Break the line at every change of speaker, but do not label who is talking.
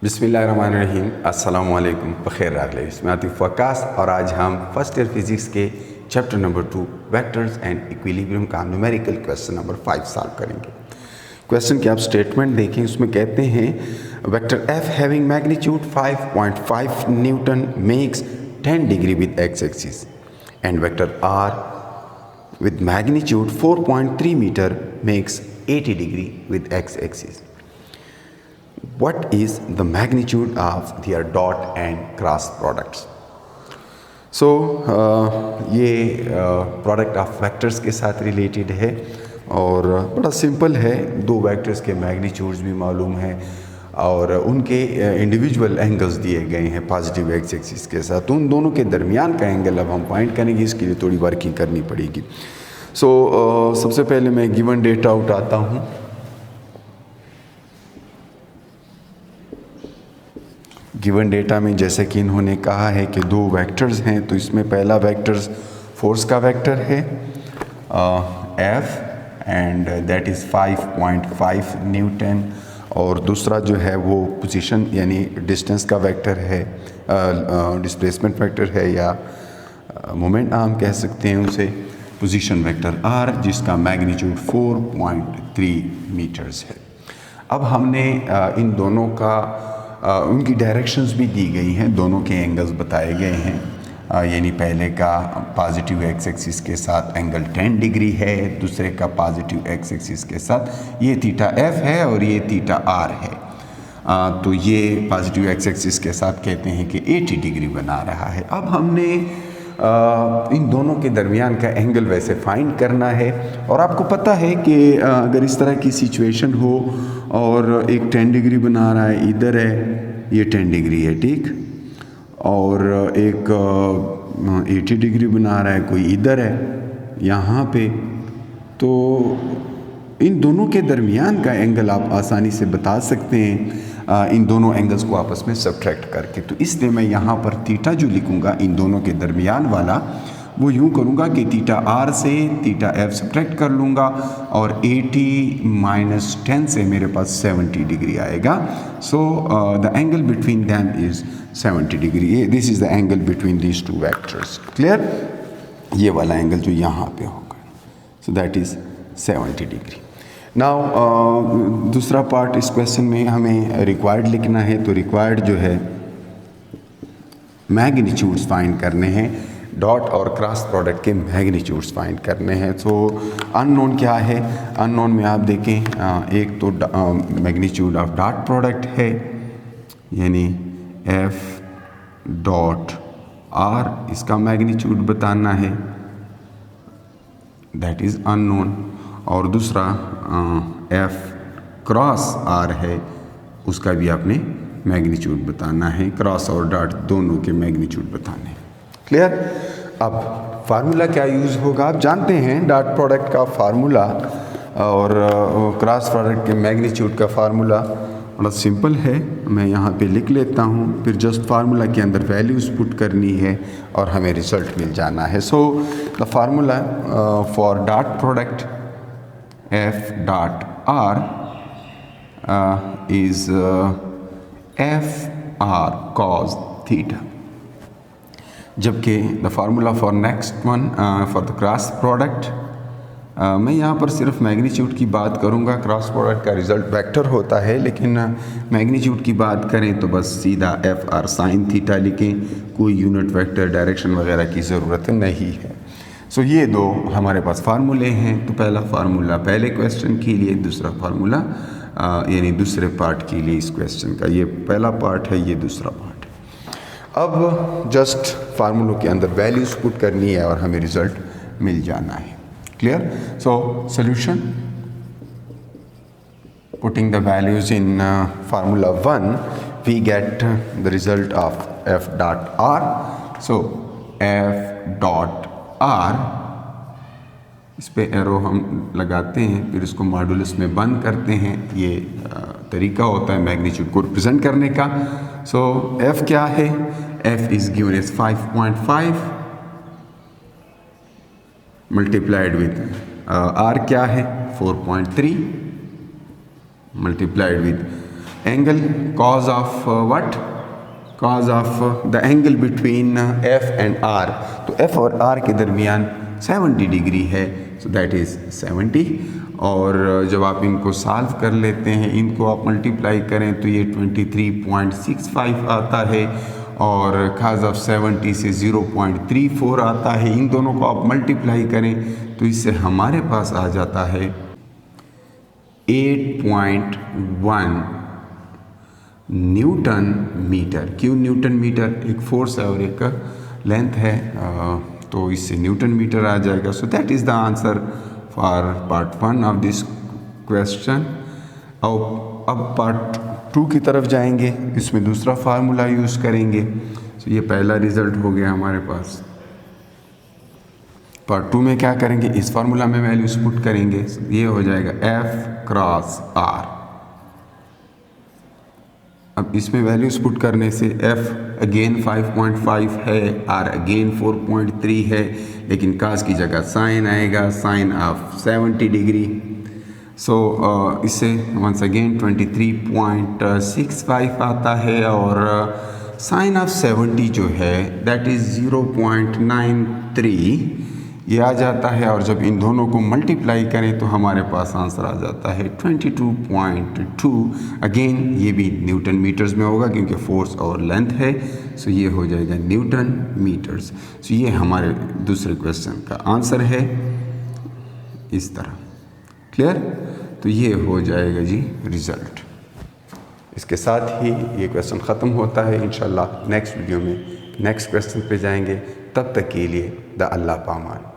बिस्मिल्लाहिर्रहमानिर्रहीम, अस्सलाम वालेकुम, बख़ैर रागले। इसमें आतिफ वकास और आज हम फर्स्ट ईयर फिज़िक्स के chapter number 2 vectors and equilibrium का न्यूमेरिकल क्वेश्चन नंबर 5 सॉल्व करेंगे। क्वेश्चन की आप स्टेटमेंट देखें, उसमें कहते हैं vector F having magnitude 5.5 newton makes 10 डिग्री with X axis and vector R with magnitude 4.3 meter makes 80 degree with x-axis. What is the magnitude of their dot and cross products? So ये product of vectors के साथ related है और बड़ा simple है। दो vectors के magnitudes भी मालूम है और उनके इंडिविजुअल एंगल्स दिए गए हैं पॉजिटिव एक्स एक्सिस के साथ। तो उन दोनों के दरमियान का एंगल अब हम फाइंड करेंगे, इसके लिए थोड़ी वर्किंग करनी पड़ेगी। सबसे पहले मैं गिवन डेटा उठाता हूँ। गिवन डेटा में जैसे कि इन्होंने कहा है कि दो वेक्टर्स हैं, तो इसमें पहला वेक्टर्स फोर्स का वेक्टर है F and that is 5.5 Newton, और दूसरा जो है वो पोजीशन यानी डिस्टेंस का वेक्टर है, डिस्प्लेसमेंट वेक्टर है या मोमेंट आर्म कह सकते हैं उसे, पोजीशन वेक्टर आर, जिसका मैग्नीट्यूड 4.3 मीटर्स है। अब हमने इन दोनों का उनकी डायरेक्शंस भी दी गई हैं, दोनों के एंगल्स बताए गए हैं। यानी पहले का पॉजिटिव एक्स एक्सिस के साथ एंगल 10 डिग्री है, दूसरे का पॉजिटिव एक्स एक्सिस के साथ ये थीटा एफ है और ये थीटा आर है। तो ये पॉजिटिव एक्स एक्सिस के साथ कहते हैं कि 80 डिग्री बना रहा है। अब हमने इन दोनों के दरमियान का एंगल वैसे फाइंड करना है, और आपको पता है कि अगर इस तरह की सिचुएशन हो और एक 10 डिग्री बना रहा है, इधर है ये 10 डिग्री है, ठीक, और एक 80 डिग्री बना रहा है कोई इधर है यहाँ पे, तो इन दोनों के दरमियान का एंगल आप आसानी से बता सकते हैं इन दोनों एंगल्स को आपस में सब्ट्रैक्ट करके। तो इसलिए मैं यहाँ पर थीटा जो लिखूँगा इन दोनों के दरमियान वाला, वो यूँ करूँगा कि थीटा आर से थीटा एफ सब्ट्रैक्ट कर लूँगा और 80 माइनस 10 से मेरे पास 70 डिग्री आएगा। So the angle between them is 70 degree. This is the angle between these two vectors. Clear? ये वाला एंगल जो यहाँ पे होगा, so that is 70 degree. Now दूसरा पार्ट इस क्वेश्चन में हमें रिक्वायर्ड लिखना है, तो रिक्वायर्ड जो है मैग्नीट्यूड्स फाइंड करने हैं, डॉट और क्रॉस प्रोडक्ट के मैग्नीट्यूड्स फाइंड करने हैं। तो अननोन क्या है? अननोन में आप देखें, एक तो मैग्नीट्यूड ऑफ डॉट प्रोडक्ट है यानी एफ डॉट आर, इसका मैग्नीट्यूड बताना है, दैट इज़ अननोन, और दूसरा एफ क्रॉस आर है, उसका भी आपने मैग्नीट्यूड बताना है, क्रॉस और डॉट दोनों के मैग्नीट्यूड बताने हैं। क्लियर? अब फार्मूला क्या यूज़ होगा आप जानते हैं, डॉट प्रोडक्ट का फार्मूला और क्रॉस प्रोडक्ट के मैग्नीट्यूड का फार्मूला बड़ा सिंपल है। मैं यहाँ पे लिख लेता हूँ, फिर जस्ट फार्मूला के अंदर वैल्यूज़ पुट करनी है और हमें रिजल्ट मिल जाना है। So the formula for dot product F dot R is F R cos theta, जबकि the formula for next one for the cross product, मैं यहाँ पर सिर्फ मैग्नीट्यूड की बात करूँगा। क्रॉस प्रोडक्ट का रिज़ल्ट वेक्टर होता है, लेकिन मैग्नीट्यूड की बात करें तो बस सीधा एफ आर साइन थीटा लिखें, कोई यूनिट वेक्टर डायरेक्शन वगैरह की ज़रूरत नहीं है। सो ये दो हमारे पास फार्मूले हैं। तो पहला फार्मूला पहले क्वेश्चन के लिए, दूसरा फार्मूला यानी दूसरे पार्ट के लिए इस क्वेश्चन का, ये पहला पार्ट है, ये दूसरा पार्ट है। अब जस्ट फार्मूलों के अंदर वैल्यूज पुट करनी है और हमें रिजल्ट मिल जाना है। Clear? So solution, putting the values in formula 1 we get the result of F dot R. So F dot R, इस पे एरो हम लगाते हैं, फिर इसको मॉडुलस में बंद करते हैं। ये तरीका होता है मैग्नीट्यूड को रिप्रेजेंट करने का। सो एफ क्या है? F is given as 5.5 multiplied with R क्या है? 4.3 multiplied with angle cos of what, cos of the angle between F and R, तो एफ और आर के दरमियान 70 डिग्री है, सो दैट इज़ 70। और जब आप इनको सॉल्व कर लेते हैं, इनको आप मल्टीप्लाई करें तो ये 23.65 आता है, और cos ऑफ 70 से 0.34 आता है। इन दोनों को आप मल्टीप्लाई करें तो इससे हमारे पास आ जाता है 8.1 न्यूटन मीटर। क्यों न्यूटन मीटर? एक फोर्स है और एक लेंथ है, तो इससे न्यूटन मीटर आ जाएगा। So that is the answer for part 1 of this question. अब पार्ट 2 की तरफ जाएंगे, इसमें दूसरा फार्मूला यूज़ करेंगे। तो ये पहला रिजल्ट हो गया हमारे पास। पार्ट 2 में क्या करेंगे, इस फार्मूला में वैल्यूज पुट करेंगे, ये हो जाएगा F क्रॉस R। अब इसमें वैल्यूज पुट करने से F अगेन 5.5 है, R अगेन 4.3 है, लेकिन कास की जगह साइन आएगा, साइन ऑफ 70 डिग्री। सो इससे वंस अगेन 23.65 आता है, और साइन ऑफ 70 जो है दैट इज़ 0.93 ये आ जाता है। और जब इन दोनों को मल्टीप्लाई करें तो हमारे पास आंसर आ जाता है 22.2। अगेन ये भी न्यूटन मीटर्स में होगा क्योंकि फोर्स और लेंथ है, सो ये हो जाएगा न्यूटन मीटर्स। सो ये हमारे दूसरे क्वेश्चन का आंसर है इस तरह। क्लियर? तो ये हो जाएगा जी रिज़ल्ट। इसके साथ ही ये क्वेश्चन ख़त्म होता है। इंशाल्लाह नेक्स्ट वीडियो में नेक्स्ट क्वेश्चन पे जाएंगे। तब तक के लिए द अल्लाह पामान।